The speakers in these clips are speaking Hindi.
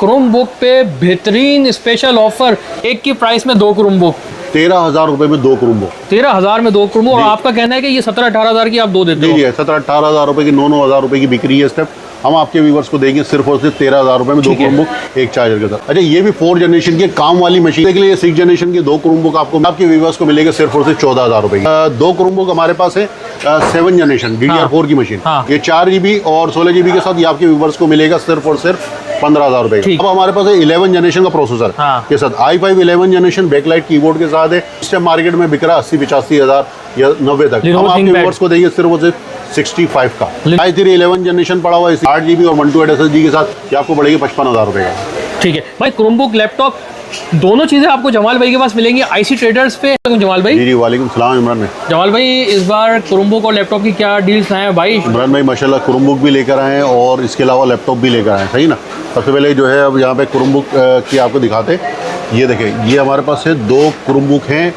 क्रोमबुक पे बेहतरीन स्पेशल ऑफर, एक की प्राइस में 2 क्रोमबुक, 13,000 रुपए में 2 क्रोमबुक। 13,000 में 2 क्रोमबुक। और आपका कहना है कि ये 17-18 हज़ार की आप दो देते हो? जी 17-18 हज़ार रुपए की, 9-9 हज़ार रुपए की बिक्री है इस टाइम। हम आपके व्यूवर्स को देंगे सिर्फ और सिर्फ 13,000 रुपए में 2 क्रोमबुक एक चार्जर के साथ। अच्छा, ये भी 4 जनरेशन की काम वाली मशीन के लिए 6 जनरेशन के 2 क्रोमबुक आपके व्यूवर्स को मिलेगा सिर्फ और सिर्फ 14,000 रुपए की। 2 क्रोमबुक हमारे पास है 7 जनरेशन DDR4 की मशीन। ये 4 GB और 16 GB के साथ ये आपके व्यूवर्स को मिलेगा सिर्फ और सिर्फ 15,000 रुपए का। अब हमारे पास है 11 जनरेशन का प्रोसेसर के साथ i5 11 जनरेशन बैकलाइट कीबोर्ड के साथ है। इस टाइम मार्केट में बिक रहा है 80-85 हज़ार या 90 तक। हम आपके व्यूवर्स को देंगे सिर्फ और सिर्फ 65 का। i3 11 जनरेशन पड़ा हुआ है 8 GB और 128 SSD के साथ, ये आपको पड़ेगी 55,000 रुपए का। ठीक है भाई, क्रोमबुक लैपटॉप दोनों चीज़ें आपको जमाल भाई के पास मिलेंगी IC ट्रेडर्स पे। जमाल भाई जी वालेकुम सलाम। इमरान भाई, जमाल भाई इस बार क्रोमबुक और लैपटॉप की क्या डील्स आए हैं भाई? इमरान भाई माशाल्लाह क्रोमबुक भी लेकर आए हैं और इसके अलावा लैपटॉप भी लेकर आए हैं, सही ना। सबसे पहले जो है अब यहाँ पे क्रोमबुक की आपको दिखाते हैं। ये देखें, ये हमारे पास है 2 क्रोमबुक हैं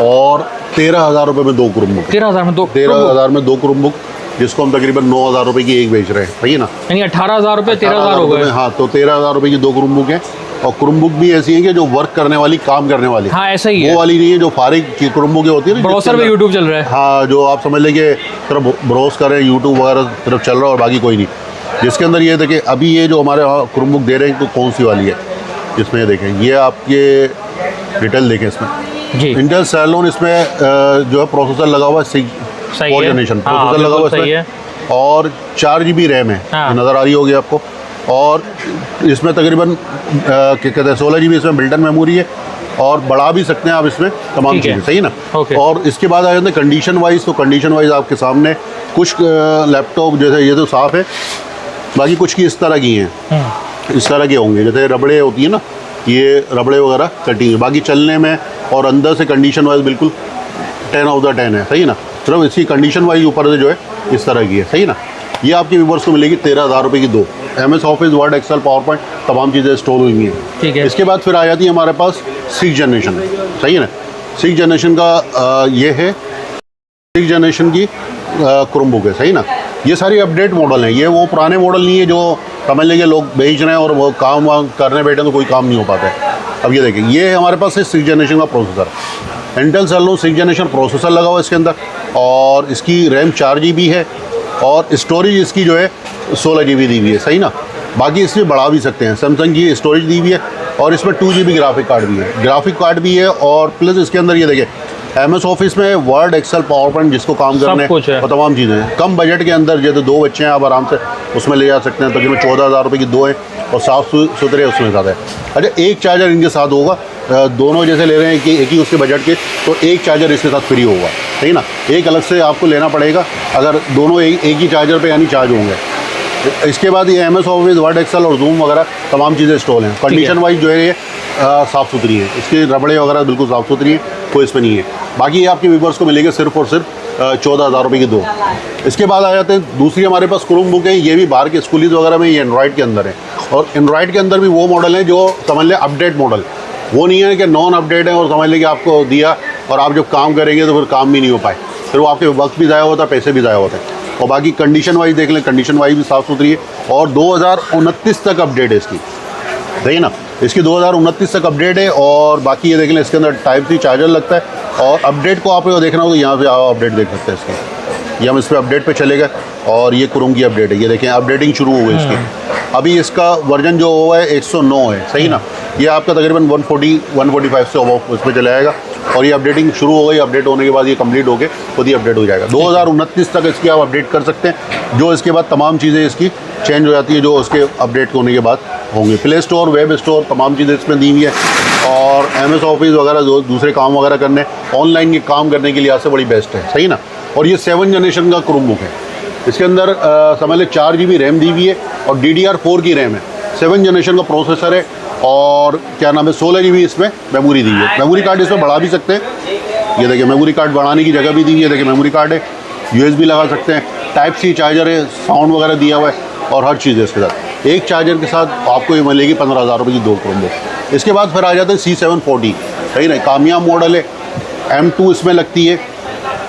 और 13,000 रुपये में 2 क्रोमबुक। 13,000 में 2 13,000 में 2 क्रोमबुक, जिसको हम तकरीबन 9,000 रुपये की एक बेच रहे हैं, सही ना। यानी 18,000 रुपये 13,000 हो गए। हाँ, तो 13,000 रुपये की 2 क्रोमबुक हैं। और क्रोमबुक भी ऐसी है कि जो वर्क करने वाली, काम करने वाली। हाँ ऐसा ही है, वो वाली नहीं है जो फारिग की क्रोमबुक होती है ना, ब्राउज़र पे यूट्यूब चल रहा है। हाँ, जो आप समझ लें कि सिर्फ ब्राउज़ करें, यूट्यूब वगैरह सिर्फ चल रहा है और बाकी कोई नहीं। जिसके अंदर ये देखें, अभी ये जो हमारे यहाँ क्रोमबुक दे रहे हैं तो कौन सी वाली है, जिसमें ये देखें, ये आपके डिटेल देखें इसमें जी। इंटेल सैलोन इसमें जो है प्रोसेसर लगा हुआ है 4 जनरेशन प्रोसेसर लगा हुआ है और 4 GB रैम है। नज़र आ रही होगी आपको। और इसमें तकरीबन क्या कहते हैं 16 GB इसमें बिल्ट इन मेमोरी है और बढ़ा भी सकते हैं आप इसमें तमाम चीज़ें, सही ना। और इसके बाद आ जाते हैं कंडीशन वाइज। तो कंडीशन वाइज आपके सामने कुछ लैपटॉप जैसे ये तो साफ़ है, बाकी कुछ की इस तरह की हैं, इस तरह के होंगे जैसे रबड़े होती है ना, ये रबड़े वगैरह कटी है। बाकी चलने में और अंदर से कंडीशन वाइज बिल्कुल 10 आउट ऑफ 10 है, सही ना। सिर्फ इसकी कंडीशन वाइज ऊपर से जो है इस तरह की है, सही ना। ये आपके व्यूवर्स को मिलेगी 13,000 रुपये की 2। MS Office, Word, Excel, PowerPoint तमाम चीज़ें स्टोर हुई हैं। ठीक है। इसके बाद फिर आ जाती है हमारे पास 6 जनरेशन, सही है ना। 6 जनरेशन का ये है 6 जनरेशन की क्रोमबुक है, सही ना। ये सारी अपडेट मॉडल हैं, ये वो पुराने मॉडल नहीं है जो समझ लेंगे लोग बेच रहे हैं और वो काम करने बैठे तो कोई काम नहीं हो पाता है। अब ये देखिए, ये हमारे पास है 6 जनरेशन का processor, Intel salon 6 generation processor लगा हुआ है इसके अंदर। और इसकी रैम 4 GB है और स्टोरेज इसकी जो है 16 GB दी हुई है, सही ना। बाकी इसमें बढ़ा भी सकते हैं, सैमसंग की स्टोरेज दी हुई है और इसमें 2 GB ग्राफिक कार्ड भी है, ग्राफिक कार्ड भी है। और प्लस इसके अंदर ये देखिए MS ऑफिस में वर्ड, एक्सेल, पावर पॉइंट जिसको काम करने और तमाम चीज़ें हैं। कम बजट के अंदर जैसे 2 बच्चे हैं आप आराम से उसमें ले जा सकते हैं। तकरीबन 14,000 रुपये की 2 है और साफ़ सुथरे उसमें साथ है। अच्छा, एक चार्जर इनके साथ होगा, दोनों जैसे ले रहे हैं कि एक ही उसके बजट के, तो एक चार्जर इसके साथ फ्री होगा, सही ना। एक अलग से आपको लेना पड़ेगा अगर दोनों एक ही चार्जर पे यानी चार्ज होंगे। इसके बाद ये MS ऑफिस, वर्ड, एक्सेल और जूम वगैरह तमाम चीज़ें इंस्टॉल हैं। कंडीशन वाइज जो है ये साफ़ सुथरी है, इसके रबड़े वगैरह बिल्कुल साफ़ सुथरी है, कोई इसमें नहीं है। बाकी ये आपके व्यूवर्स को मिलेंगे सिर्फ और सिर्फ 14,000 रुपये की 2। इसके बाद आ जाते हैं दूसरी हमारे पास क्रोमबुक है, ये भी बाहर के स्कूलीज वगैरह में ये एंड्रॉइड के अंदर है। और एंड्रॉइड के अंदर भी वो मॉडल है जो समझ लें अपडेट मॉडल, वो नहीं है कि नॉन अपडेट है और समझ लें कि आपको दिया और आप जब काम करेंगे तो फिर काम भी नहीं हो पाए, फिर वो आपके वक्त भी ज़ाया होता है, पैसे भी ज़ाया होते हैं। और बाकी कंडीशन वाइज देख लें, कंडीशन वाइज भी साफ़ सुथरी है और 2029 तक अपडेट है इसकी, सही ना। इसकी 2029 तक अपडेट है। और बाकी ये देख लें, इसके अंदर टाइप C चार्जर लगता है। और अपडेट को आपको देखना हो तो यहाँ पे आप अपडेट देख सकते हैं इसके। ये हम इस पर अपडेट पे चले गए और ये क्रोम की अपडेट है, ये देखें अपडेटिंग शुरू हो गई इसकी। अभी इसका वर्जन जो हुआ है 109 है, सही ना। ये आपका तकरीबन 140-145 से उस पर चला जाएगा और ये अपडेटिंग शुरू हो गई। अपडेट होने के बाद ये कंप्लीट होकर खुद ही अपडेट हो जाएगा। 2029 तक इसकी आप अपडेट कर सकते हैं, जो इसके बाद तमाम चीज़ें इसकी चेंज हो जाती है जो उसके अपडेट होने के बाद होंगे। प्ले स्टोर, वेब स्टोर तमाम चीज़ें इसमें दी हुई है। और MS ऑफिस वगैरह जो दूसरे काम वगैरह करने, ऑनलाइन के काम करने के लिए से बड़ी बेस्ट है, सही ना। और ये 7 जनरेशन का क्रोमबुक है, इसके अंदर समझ लें 4 GB रैम दी हुई है और DDR4 की रैम है, 7 जनरेशन का प्रोसेसर है और क्या नाम है 16 GB इसमें मेमोरी दी है। मेमोरी कार्ड इसमें बढ़ा भी सकते हैं, ये देखिए मेमोरी कार्ड बढ़ाने की जगह भी दी है, देखिए मेमोरी कार्ड है, USB लगा सकते हैं, टाइप C चार्जर है, साउंड वगैरह दिया हुआ है और हर चीज़ है इसके साथ। एक चार्जर के साथ आपको ये मिलेगी 15,000 रुपये की 2 क्रोमबुक। इसके बाद फिर आ जाते हैं C740, सही ना, कामयाब मॉडल है। M2 इसमें लगती है,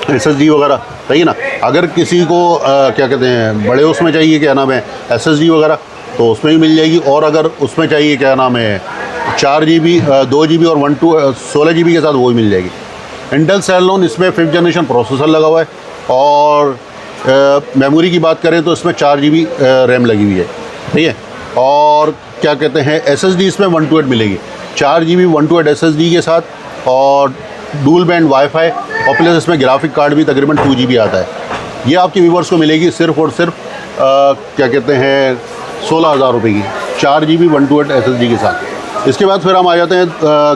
SSD वगैरह, सही ना। अगर किसी को क्या कहते हैं बड़े उसमें चाहिए, क्या नाम है SSD वगैरह, तो उसमें भी मिल जाएगी। और अगर उसमें चाहिए क्या नाम है 4 GB 2 GB और 16 GB के साथ वो भी मिल जाएगी। इंटेल Celeron इसमें 5th जनरेशन प्रोसेसर लगा हुआ है। और मेमोरी की बात करें तो इसमें 4 GB रैम लगी हुई है, ठीक है। और क्या कहते हैं SSD इसमें 128 मिलेगी, 4 GB 128 SSD के साथ, और डुअल बैंड वाईफाई, और प्लस इसमें ग्राफिक कार्ड भी तकरीबन 2 GB आता है। ये आपके व्यूवर्स को मिलेगी सिर्फ और सिर्फ क्या कहते हैं 16,000 रुपये की, 4 GB 128 SSD के साथ। इसके बाद फिर हम आ जाते हैं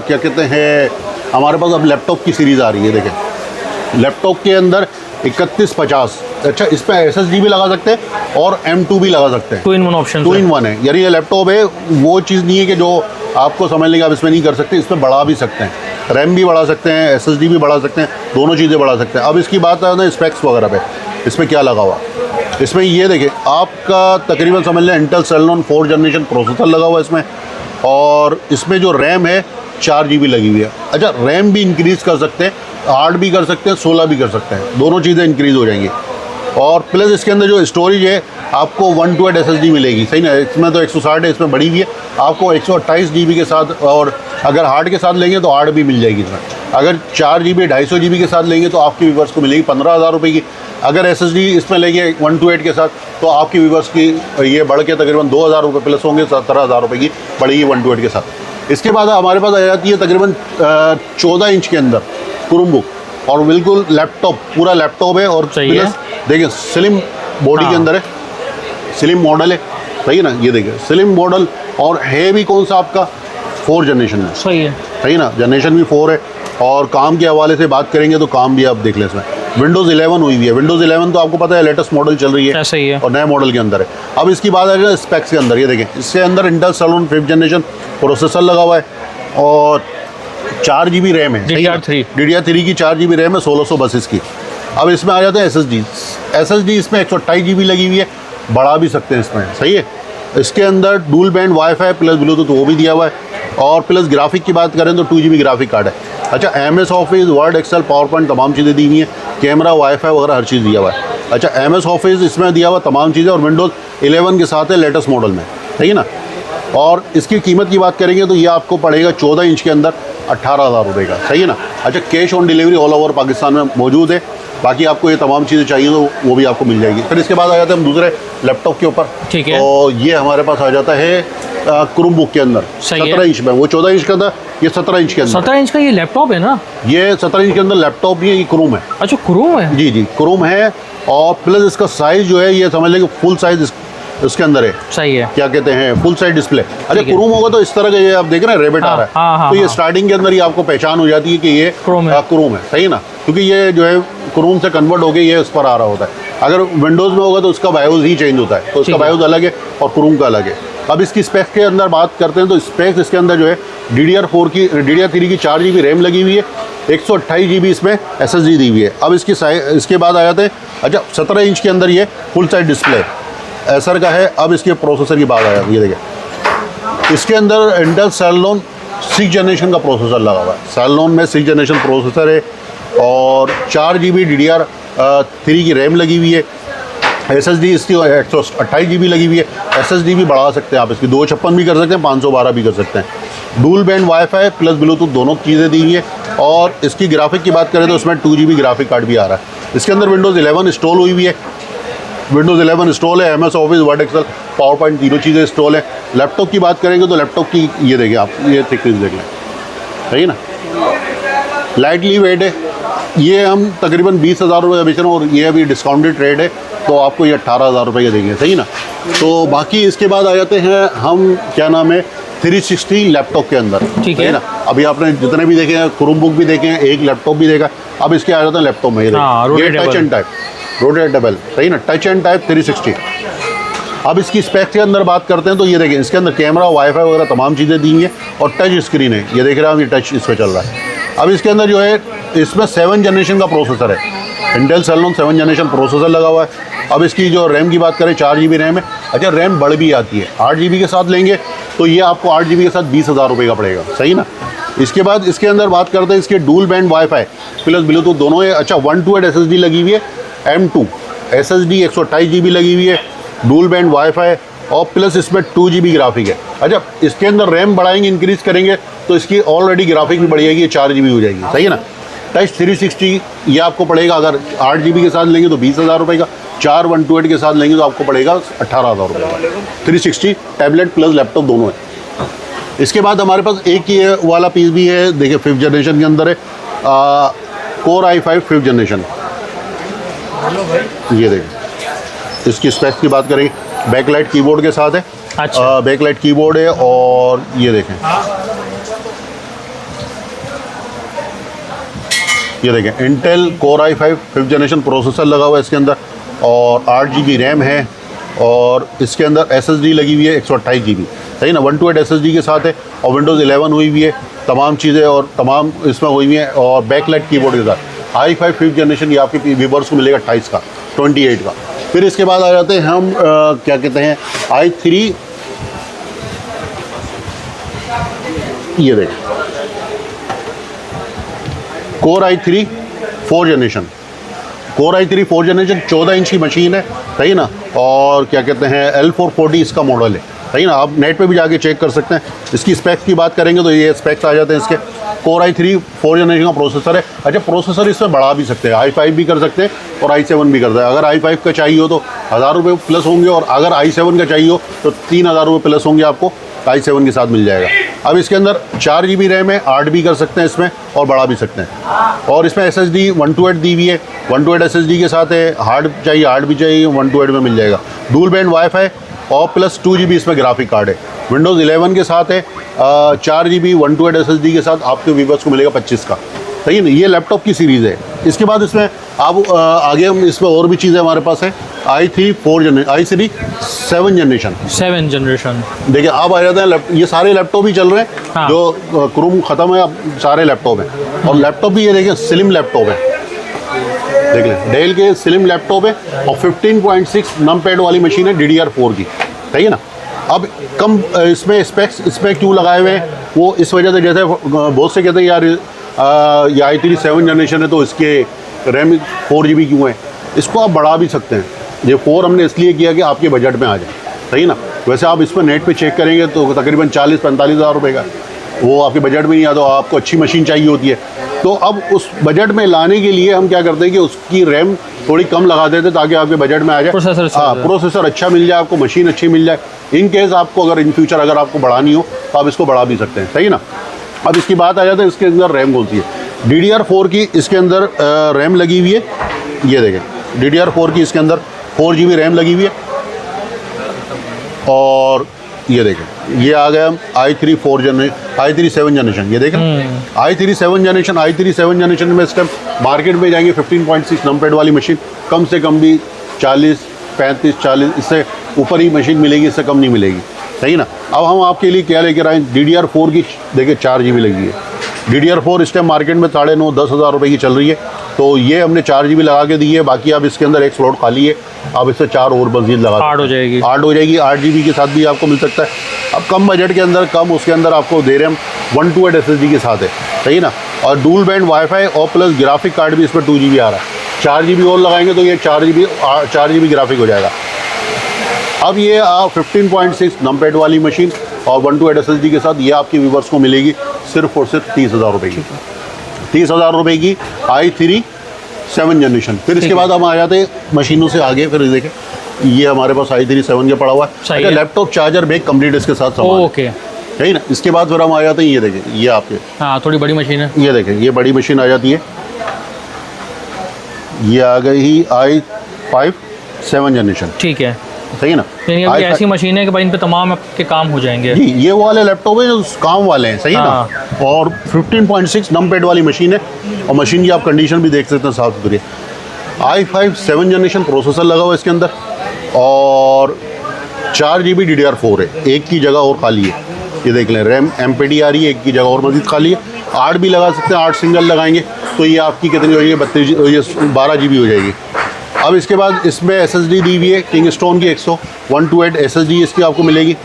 क्या कहते हैं हमारे पास अब लैपटॉप की सीरीज़ आ रही है। देखें लैपटॉप के अंदर 3150, अच्छा इसमें SSD भी लगा सकते हैं और M2 भी लगा सकते हैं। 2 in 1 ऑप्शन, 2 in 1 है, यानी ये लैपटॉप है वो चीज़ नहीं है कि जो आपको समझ लेंगे आप इसमें नहीं कर सकते, इसमें बढ़ा भी सकते हैं, रैम भी बढ़ा सकते हैं, SSD भी बढ़ा सकते हैं, दोनों चीज़ें बढ़ा सकते हैं। अब इसकी बात है ना स्पेक्स वगैरह पे, इसमें क्या लगा हुआ, इसमें ये देखिए आपका तकरीबन समझ लें Intel Celeron 4th generation processor लगा हुआ है इसमें, और इसमें जो रैम है 4 GB लगी हुई है। अच्छा रैम भी इंक्रीज़ कर सकते हैं, 8 भी कर सकते हैं, 16 भी कर सकते हैं, दोनों चीज़ें इंक्रीज़ हो जाएंगी। और प्लस इसके अंदर जो स्टोरेज है आपको 128 SSD मिलेगी, सही ना। इसमें तो 160 है, इसमें बड़ी हुई है, आपको 128 GB के साथ, और अगर हार्ड के साथ लेंगे तो 8 भी मिल जाएगी इसमें। अगर 4 GB 250 GB के साथ लेंगे तो आपके व्यूवर्स को मिलेगी 15,000 रुपये की। अगर SSD इसमें लेंगे 128 के साथ तो आपके व्यूवर्स की ये बढ़ के तकरीबन 2,000 रुपये प्लस होंगे, 17,000 रुपये की पड़ेगी 128 के साथ। इसके बाद हमारे पास आ जाती है तकरीबन 14 इंच के अंदर क्रोमबुक, और बिल्कुल लैपटॉप, पूरा लैपटॉप है, और प्लस देखिए स्लिम बॉडी के अंदर है, स्लिम मॉडल है, सही है ना। ये देखिए स्लिम मॉडल, और है भी कौन सा आपका 4th जनरेशन में, सही है, सही ना, जनरेशन भी 4 है। और काम के हवाले से बात करेंगे तो काम भी आप देख लें इसमें विंडोज़ 11 हुई हुई है। विंडोज़ 11 तो आपको पता है लेटेस्ट मॉडल चल रही है, सही है, और नए मॉडल के अंदर है। अब इसकी बात आ जाए स्पेक्स के अंदर, ये देखें इसके अंदर Intel Celeron 5th generation processor लगा हुआ है, और 4 GB रैम है, DDR3 की 4 GB रैम है 1632 की। अब इसमें आ जाते हैं SSD इसमें 128 GB लगी हुई है, बढ़ा भी सकते हैं इसमें, सही है। इसके अंदर dual band wifi plus Bluetooth वो भी दिया हुआ है, और प्लस ग्राफिक की बात करें तो 2 GB ग्राफिक कार्ड है। अच्छा MS Office, Word, Excel, PowerPoint तमाम चीज़ें दी हुई हैं, कैमरा, वाईफाई वगैरह हर चीज़ दिया हुआ है। अच्छा MS ऑफिस इसमें दिया हुआ तमाम चीज़ें, और विंडोज़ 11 के साथ है लेटेस्ट मॉडल में, सही है ना। और इसकी कीमत की बात करेंगे तो ये आपको पड़ेगा 14 इंच के अंदर 18,000 रुपये का, सही है ना। अच्छा cash on delivery all over Pakistan में मौजूद है। बाकी आपको ये तमाम चीज़ें चाहिए तो वो भी आपको मिल जाएगी। फिर इसके बाद आ जाते हैं हम दूसरे लैपटॉप के ऊपर, ठीक है। तो ये हमारे पास आ जाता है क्रोमबुक के अंदर 17 इंच में, वो 14 इंच का था, ये 17 इंच के अंदर। 17 इंच का ये लैपटॉप है ना, ये 17 इंच के अंदर लैपटॉप नहीं है, ये क्रोम है। अच्छा क्रोम है, जी जी क्रोम है, और प्लस इसका साइज़ जो है ये समझ लें कि फुल साइज़ इसके अंदर है, सही है, क्या कहते हैं फुल साइज डिस्प्ले। अच्छा क्रोम होगा तो इस तरह का ये आप देख रहे हैं रेबिट आ रहा है, तो ये स्टार्टिंग के अंदर ही आपको पहचान हो जाती है कि ये क्रोम है, सही ना, क्योंकि ये जो है क्रोम से कन्वर्ट होकर ये उस पर आ रहा होता है। अगर विंडोज़ में होगा तो उसका बायोस ही चेंज होता है, तो उसका बायोस अलग है और क्रोम का अलग है। अब इसकी स्पेक्स के अंदर बात करते हैं तो स्पेक्स इसके अंदर जो है DDR3 की 4 GB रैम लगी हुई है, 128 GB इसमें SSD दी हुई है। अब इसके बाद आ जाते हैं, अच्छा 17 इंच के अंदर ये फुल साइज डिस्प्ले एसर का है। अब इसके प्रोसेसर की बात आ जाती है, देखिए इसके अंदर इंटेल Celeron 6th जनरेशन का प्रोसेसर लगा हुआ है। Celeron में 6th जनरेशन प्रोसेसर है, और 4 GB DDR3 की रैम लगी हुई है। SSD इसकी 128 GB लगी हुई है, SSD भी बढ़ा सकते हैं आप, इसकी 256 भी कर सकते हैं, 512 भी कर सकते हैं। Dual band wifi plus Bluetooth दोनों चीज़ें दी हुई है। और इसकी ग्राफिक की बात करें तो उसमें 2 GB ग्राफिक कार्ड भी आ रहा है। इसके अंदर विंडोज़ 11 इंस्टॉल हुई हुई है, विंडोज़ 11 इंस्टॉल है, MS Office, Word, Excel, PowerPoint तीनों चीज़ें इंस्टॉल है। लैपटॉप की बात करेंगे तो लैपटॉप की ये देखिए आप, ये थिकनेस देख लें, सही है ना, लाइटली वेट है। ये हम तकरीबन 20,000 रुपये का बेच रहे हैं, और ये अभी डिस्काउंटेड रेट है, तो आपको ये 18,000 रुपये का देंगे, सही ना। तो बाकी इसके बाद आ जाते हैं हम क्या नाम है 360 लैपटॉप के अंदर, ठीक है ना। अभी आपने जितने भी देखे हैं, क्रोमबुक भी देखे हैं, एक लैपटॉप भी देखा। अब इसके आ जाते हैं लैपटॉप में, ये टच एंड टाइप रोटेटेबल, सही ना, टच एंड टाइप 360। अब इसकी स्पेक्स के अंदर बात करते हैं तो ये देखें इसके अंदर कैमरा, वाईफाई वगैरह तमाम चीज़ें दी हैं, और टच स्क्रीन है, ये देख रहे हैं ये टच इस पर चल रहा है। अब इसके अंदर जो है इसमें 7th जनरेशन का प्रोसेसर है, Intel Celeron 7th generation processor लगा हुआ है। अब इसकी जो रैम की बात करें 4 GB रैम है। अच्छा रैम बढ़ भी आती है, 8 GB के साथ लेंगे तो ये आपको 8 GB के साथ 20,000 रुपये का पड़ेगा, सही ना। इसके बाद इसके अंदर बात करते हैं इसके dual band wifi plus Bluetooth दोनों है। अच्छा 128 SSD लगी हुई है, M2 SSD 128 GB लगी हुई है, डुअल बैंड वाईफाई, और प्लस इसमें 2 GB ग्राफिक है। अच्छा, इसके अंदर रैम बढ़ाएंगे, इंक्रीज़ करेंगे तो इसकी ऑलरेडी ग्राफिक भी बढ़ जाएगी, 4 GB हो जाएगी, सही है ना। टच 360 ये आपको पड़ेगा, अगर 8 GB के साथ लेंगे तो 20,000 रुपये का, 4 128 के साथ लेंगे तो आपको पड़ेगा 18,000 रुपये का। 360 टैबलेट प्लस लैपटॉप दोनों है। इसके बाद हमारे पास एक ये वाला पीस भी है, देखिए 5th जनरेशन के अंदर है, Core i5 5th जनरेशन। ये देखिए, इसकी स्पेक्स की बात करेंगे, बैकलाइट कीबोर्ड के साथ है। अच्छा। बैकलाइट कीबोर्ड है, और ये देखें, ये देखें Intel Core i5 5th generation processor लगा हुआ है इसके अंदर, और 8 GB रैम है, और इसके अंदर SSD लगी हुई है 128 GB, सही ना। 128 SSD के साथ है, और Windows 11 हुई हुई है, तमाम चीज़ें और तमाम इसमें हुई हुई हैं, और बैकलाइट कीबोर्ड के साथ। i5 5th जनरेशन ये आपके व्यूअर्स को मिलेगा 28 का, 28 का। फिर इसके बाद आ जाते हैं हम क्या कहते हैं, i3, ये देखें Core i3 4th generation. Core i3 4th generation 14 inch की मशीन है, सही ना। और क्या कहते हैं, L440 इसका मॉडल है, सही ना। आप नेट पे भी जाके चेक कर सकते हैं। इसकी स्पेक्स की बात करेंगे तो ये स्पेक्स आ जाते हैं इसके। Core i3 4th जनरेशन का प्रोसेसर है। अच्छा, प्रोसेसर इसमें बढ़ा भी सकते हैं, i5 भी कर सकते हैं और i7 भी करता है। अगर i5 का चाहिए हो तो 1000 रुपये प्लस होंगे, और अगर i7 का चाहिए हो तो 3000 रुपये प्लस होंगे, आपको i7 के साथ मिल जाएगा। अब इसके अंदर 4 GB रैम है, 8 भी कर सकते हैं इसमें, और बढ़ा भी सकते हैं। और इसमें SSD 128 दी हुई है, 128 SSD के साथ है। हार्ड चाहिए 8 भी चाहिए, 128 में मिल जाएगा। डुअल बैंड वाईफाई और प्लस 2 GB इसमें ग्राफिक कार्ड है। विंडोज़ 11 के साथ है, 4 GB 128 SSD के साथ आपके व्यूअर्स को मिलेगा 25 का, सही है ना। ये लैपटॉप की सीरीज़ है। इसके बाद इसमें आप आगे हम इसमें और भी चीज़ें हमारे पास है। i3 7th generation. 7th generation. देखिए, आप आ जाते हैं, ये सारे लैपटॉप ही चल रहे हैं। हाँ। जो क्रोम ख़त्म है, अब सारे लैपटॉप हैं। और लैपटॉप भी ये देखिए स्लिम लैपटॉप है, देख लें, डेल के स्लिम लैपटॉप है, और 15.6 नमपैड वाली मशीन है, DDR4 की, सही है ना। अब कम इसमें स्पेक्स क्यों लगाए हुए हैं, वो इस वजह से, जैसे बहुत से कहते हैं यार ये i3 7th जनरेशन है तो इसके रैम 4 GB क्यों है। इसको आप बढ़ा भी सकते हैं। ये 4 हमने इसलिए किया कि आपके बजट में आ जाए, सही ना। वैसे आप इस पर नेट पे चेक करेंगे तो तकरीबन 40-45 हज़ार रुपये का, वो आपके बजट में नहीं आता, आपको अच्छी मशीन चाहिए होती है। तो अब उस बजट में लाने के लिए हम क्या करते हैं कि उसकी रैम थोड़ी कम लगा देते हैं, ताकि आपके बजट में आ जाए, प्रोसेसर अच्छा मिल जाए आपको, मशीन अच्छी मिल जाए। इन केस आपको अगर इन फ्यूचर अगर आपको बढ़ानी हो तो आप इसको बढ़ा भी सकते हैं, सही ना। अब इसकी बात आ जाती है, इसके अंदर रैम कौन सी है। DDR4 की इसके अंदर रैम लगी हुई है, ये देखें DDR4 की इसके अंदर 4 GB रैम लगी हुई है। और ये देखें, ये आ गया i3 7th जनरेशन। ये देखें i3 7th जनरेशन में इस टाइम मार्केट में जाएंगे 15.6 नमपैड वाली मशीन, कम से कम भी 40-45-40 इससे ऊपर ही मशीन मिलेगी, इससे कम नहीं मिलेगी, सही ना। अब हम आपके लिए क्या लेकर आए, DDR4 की देखिए 4 GB लगी है। DDR4 इस टाइम मार्केट में 9.5-10 हज़ार रुपये की चल रही है, तो ये हमने 4 GB लगा के दी है। बाकी अब इसके अंदर एक स्लॉट खाली है, आप इससे 4 और मजीद लगा 8 हो जाएगी। 8 हो जाएगी, 8 GB के साथ भी आपको मिल सकता है। अब कम बजट के अंदर उसके अंदर आपको दे रहे हम 128 SSD के साथ है, सही ना। और डुअल बैंड वाईफाई और प्लस ग्राफिक कार्ड भी इसमें 2 GB आ रहा है। 4 GB और लगाएंगे तो ये 4 GB ग्राफिक हो जाएगा। अब ये 15.6 नमपैड वाली मशीन और 128 SSD के साथ ये आपके व्यूअर्स को मिलेगी सिर्फ और सिर्फ 30,000 रुपये की। 30,000 रुपये की i3 7th जनरेशन। फिर इसके बाद हम आ जाते हैं मशीनों से आगे। फिर देखें, ये हमारे पास i3 7 का पड़ा हुआ है, लैपटॉप चार्जर बैग कंप्लीट इसके साथ सामान, ओके, सही ना। इसके बाद फिर हम आ जाते हैं, ये देखें, ये आपके थोड़ी बड़ी मशीन है, ये देखें, ये बड़ी मशीन आ जाती है। ये आ गई i5 7th जनरेशन, ठीक है, सही ना। यानी ऐसी मशीन है कि भाई इन पे तमाम आपके काम हो जाएंगे। जी, ये वो वाले लैपटॉप है जो काम वाले हैं, सही ना। और 15.6 नमपैड वाली मशीन है, और मशीन की आप कंडीशन भी देख सकते हैं, साफ सुथरी। i5 7th जनरेशन प्रोसेसर लगा हुआ है इसके अंदर, और 4 GB DDR4 है, एक की जगह और खाली है। ये देख लें, रैम MPD आ रही है, एक की जगह और मजीद खाली है। 8 भी लगा सकते हैं, 8 सिंगल लगाएंगे तो ये आपकी कितनी हो जाएगी, 12 GB हो जाएगी। अब इसके बाद इसमें SSD दी हुई है किंगस्टोन की 128 SSD इसकी आपको मिलेगी,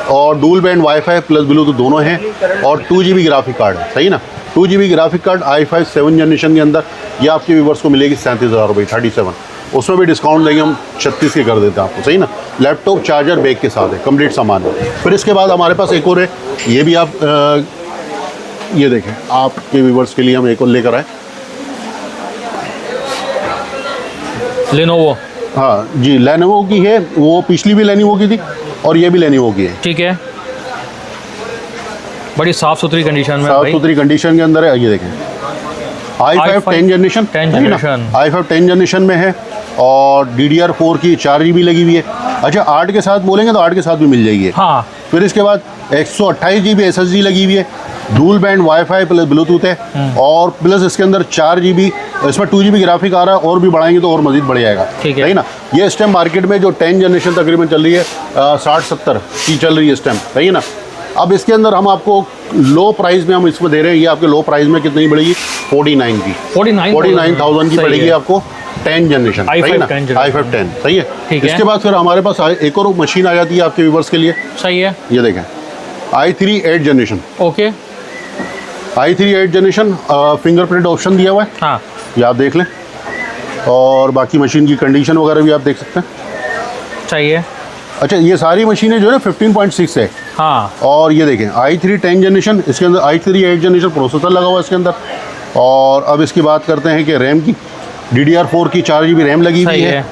और dual band wifi plus Bluetooth दोनों हैं, और 2 GB ग्राफिक कार्ड है, सही ना। 2 GB graphic card i5 7th generation के अंदर ये आपके व्यूअर्स को मिलेगी 37,000 रुपये, 37। उसमें भी डिस्काउंट देंगे हम 36 के कर देते हैं आपको, सही ना। लैपटॉप चार्जर बैग के साथ है, कंप्लीट सामान है। फिर इसके बाद हमारे पास एक और है, ये भी आप ये देखें, आपके व्यूवर्स के लिए हम एक और लेकर आए। लेनोवो, हाँ जी, लेनोवो की है, वो पिछली भी लेनोवो की थी और ये भी लेनोवो की है। ठीक है, बड़ी साफ सुथरी कंडीशन में, साफ सुथरी कंडीशन के अंदर है। ये देखें, i5 10 जनरेशन, i5 10 जनरेशन में है और DDR4 की 4 GB लगी हुई है। अच्छा, 8 के साथ बोलेंगे तो 8 के साथ भी मिल जाएगी। हाँ। फिर इसके बाद 128 GB SSD लगी हुई है, dual band wifi plus Bluetooth है और प्लस इसके अंदर 4 GB, इसमें 2 GB ग्राफिक आ रहा है, और भी बढ़ाएंगे तो और मजीद बढ़ जाएगा। ठीक है, सही ना। ये इस टाइम मार्केट में जो 10 जनरेशन तकरीबन चल रही है 60-70 की चल रही है इस टाइम, सही है ना। अब इसके अंदर हम आपको लो प्राइस में हम इसमें दे रहे हैं, ये आपके लो प्राइस में कितनी पड़ेगी, 49 की, 49,000 की पड़ेगी आपको 10 जनरेशन, सही ना, i5 10, सही है। इसके बाद फिर हमारे पास एक और मशीन आ जाती है आपके व्यूवर्स के लिए, सही है। ये देखें, i3 8 generation, okay, i3 8 generation, fingerprint option दिया हुआ है। हाँ, ये आप देख लें, और बाकी मशीन की कंडीशन वगैरह भी आप देख सकते हैं। सही है। अच्छा, ये सारी मशीनें जो है 15.6 है। हाँ, और ये देखें, i3 10 जनरेशन, इसके अंदर i3 8 जनरेशन प्रोसेसर लगा हुआ है इसके अंदर। और अब इसकी बात करते हैं कि रैम की, DDR4 की 4 GB रैम लगी हुई है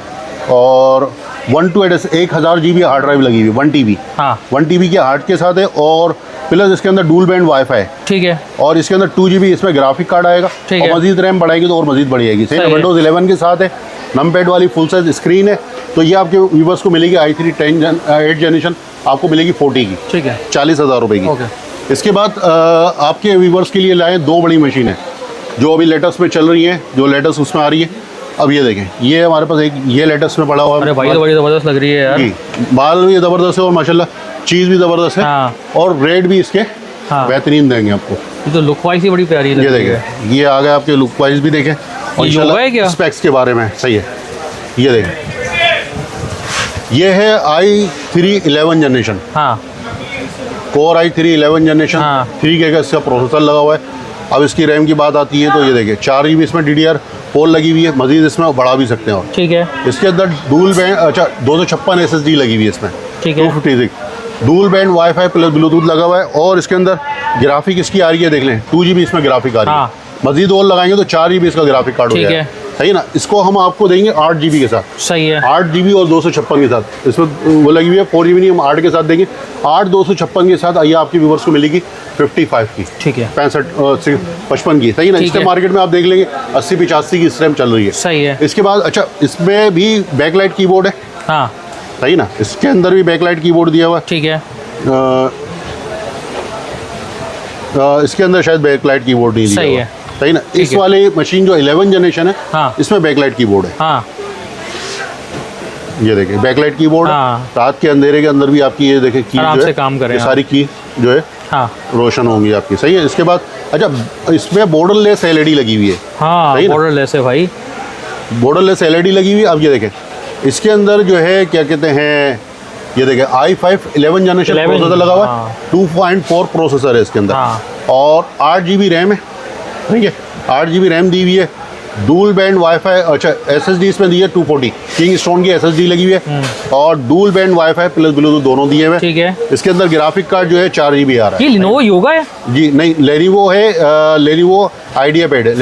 और 1000 GB हार्ड ड्राइव लगी हुई है, 1 TB, हाँ, 1 TB के हार्ड के साथ है। और प्लस इसके अंदर डुअल बैंड वाईफाई है। ठीक है, और इसके अंदर 2 GB इसमें ग्राफिक कार्ड आएगा, और मजीद रैम बढ़ाएगी तो और मजीद बढ़ जाएगी, सही है। विंडोज़ 11 के साथ है, नमपैड वाली फुल साइज स्क्रीन है। तो ये आपके व्यूवर्स को मिलेगी i3 8 जनरेशन, आपको मिलेगी 40 की, ठीक है, 40,000 रुपये की। इसके बाद आपके व्यूवर्स के लिए लाए 2 बड़ी मशीन है जो अभी लेटेस्ट में चल रही हैं, जो लेटेस्ट उसमें आ रही है। अब ये देखें, ये हमारे पास एक ये लेटेस्ट में पड़ा हुआ है। अरे भाई, तो बड़ी ज़बरदस्त लग रही है यार। जी, बाल भी ज़बरदस्त है और माशाल्लाह चीज़ भी ज़बरदस्त है। हाँ। और रेट भी इसके बेहतरीन देंगे आपको। ये तो लुक वाइज ही बड़ी प्यारी लग रही है। ये देखें, ये आ गए आपके लुक वाइज भी देखें, और इंशाल्लाह स्पेक्स के बारे में सही है। ये देखें, ये है i3 11 जनरेशन, हाँ, कोर i3 11 जनरेशन, हाँ। 3 का इसका प्रोसेसर लगा हुआ है। अब इसकी रैम की बात आती है तो ये देखिए, 4 GB इसमें DDR4 लगी हुई है, मजीद इसमें बढ़ा भी सकते हैं। और ठीक है, इसके अंदर डुअल बैंड, अच्छा 256 SSD लगी हुई है इसमें, ठीक है, 256 dual band wifi plus Bluetooth लगा हुआ है। और इसके अंदर ग्राफिक इसकी आ रही है, देख लें 2 GB इसमें ग्राफिक आ रही है। हाँ। मजीद और लगाएंगे तो 4 GB इसका ग्राफिक कार्ड हो जाएगा, सही ना। इसको हम आपको देंगे 8 GB के साथ, सही है, 8 GB और 256 के साथ। इसमें वो लगी हुई है 4 GB नहीं, हम 8 के साथ देंगे। 8 256 के साथ आइए आपके व्यूवर्स को मिलेगी 55 की, ठीक है, 55 की, सही ना। इसके मार्केट में आप देख लेंगे 80-85 की इस टाइम चल रही है, सही है। इसके बाद अच्छा, इसमें भी बैकलाइट कीबोर्ड है, हाँ, सही ना। इसके अंदर भी बैकलाइट कीबोर्ड दिया हुआ है, ठीक है। इसके अंदर शायद बैकलाइट कीबोर्ड नहीं दिया सही हुआ, है, सही ना। इस वाले मशीन जो 11 जनरेशन है, हाँ, इसमें बैकलाइट कीबोर्ड है। हाँ, ये देखें, बैकलाइट कीबोर्ड, हाँ। रात के अंधेरे के अंदर भी आपकी ये देखें की आराम जो से है, काम करें, ये सारी की जो है हाँ, रोशन होंगी आपकी, सही है। इसके बाद अच्छा, इसमें बॉर्डरलेस LED लगी हुई है, हाँ, सही ना? बॉर्डरलेस है भाई, बॉर्डरलेस LED लगी हुई है। अब ये देखें, इसके अंदर जो है क्या कहते हैं, ये देखें i5 11 जनरेशन प्रोसेसर लगा हुआ है, 2.4 प्रोसेसर है इसके अंदर, और 8 GB रैम है, ठीक है, 8 GB रैम दी हुई है। डुअल बैंड वाईफाई, अच्छा SSD इसमें दी है 240 किंग स्टोन की SSD लगी हुई है, और dual band wifi plus Bluetooth दोनों दिए हुए, ठीक है। इसके अंदर ग्राफिक कार्ड जो है 4 GB आ रहा है। ये Lenovo योगा है जी, नहीं, लेनोवो है, लेनोवो आइडियापैड है,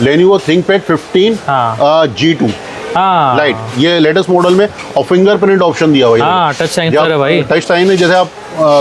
लेनोवो थिंकपैड 15 G2 लाइट, ये लेटेस्ट मॉडल में, और फिंगरप्रिंट ऑप्शन दिया हुआ है। टच साइन है भाई, टच साइन है, जैसे आप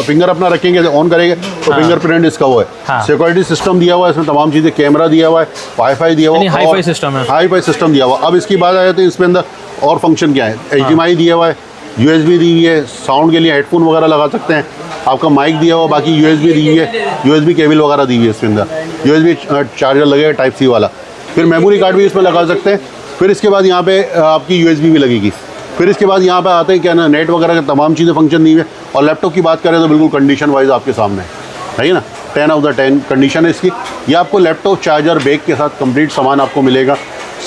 फिंगर अपना रखेंगे, ऑन करेंगे तो फिंगरप्रिंट इसका वो है। सिक्योरिटी सिस्टम दिया हुआ है इसमें, तमाम चीज़ें, कैमरा दिया हुआ है, वाईफाई दिया हुआ है, हाईफाई सिस्टम है, हाईफाई सिस्टम दिया हुआ। अब इसकी बात आए तो इसमें अंदर और फंक्शन क्या है, HDMI दिया हुआ है, USB दी हुई है, साउंड के लिए हेडफोन वगैरह लगा सकते हैं, आपका माइक दिया हुआ, बाकी USB दी हुई है, USB केबल वगैरह दी हुई है इसके अंदर, USB चार्जर लगेगा टाइप C वाला, फिर मेमोरी कार्ड भी इसमें लगा सकते हैं। फिर इसके बाद यहाँ पे आपकी USB भी लगेगी। फिर इसके बाद यहाँ पे आते हैं क्या ना, नेट वगैरह का तमाम चीज़ें फंक्शन दी हुई है। और लैपटॉप की बात करें तो बिल्कुल कंडीशन वाइज आपके सामने है ना, 10 out of 10 कंडीशन है इसकी। ये आपको लैपटॉप चार्जर बैग के साथ कंप्लीट सामान आपको मिलेगा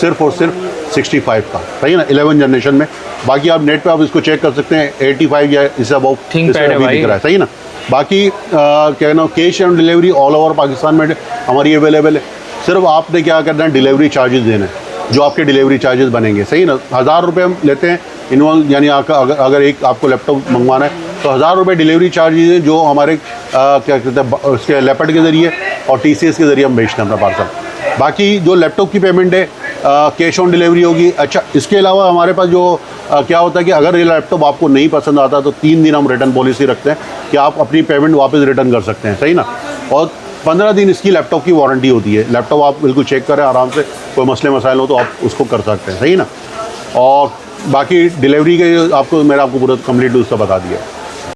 सिर्फ और सिर्फ 65 का, सही है ना, 11 जनरेशन में। बाकी आप नेट पे आप इसको चेक कर सकते हैं, 85 या इससे अबाउ दिख रहा है, सही ना। बाकी क्या ना, cash on delivery all over Pakistan में हमारी अवेलेबल है। सिर्फ आपने क्या करना है, डिलीवरी चार्जेस देना है, जो आपके डिलीवरी चार्जेस बनेंगे, सही ना। 1000 रुपये हम लेते हैं इन्वॉल्व, यानी अगर एक आपको लैपटॉप मंगवाना है तो 1000 रुपये डिलीवरी चार्जेस है, जो हमारे क्या कहते हैं उसके लेपर्ड के ज़रिए और TCS के ज़रिए हम बेचते हैं अपना पार्सल। बाकी जो लैपटॉप की पेमेंट है कैश ऑन डिलीवरी होगी। अच्छा, इसके अलावा हमारे पास जो क्या होता है कि अगर ये लैपटॉप आपको नहीं पसंद आता तो 3 दिन हम रिटर्न पॉलिसी रखते हैं कि आप अपनी पेमेंट वापस रिटर्न कर सकते हैं, सही ना। और 15 दिन इसकी लैपटॉप की वारंटी होती है। लैपटॉप आप बिल्कुल चेक करें आराम से, कोई मसले मसाइल हो तो आप उसको कर सकते हैं, सही ना। और बाकी डिलीवरी के आपको पूरा कंप्लीट उसका बता दिया।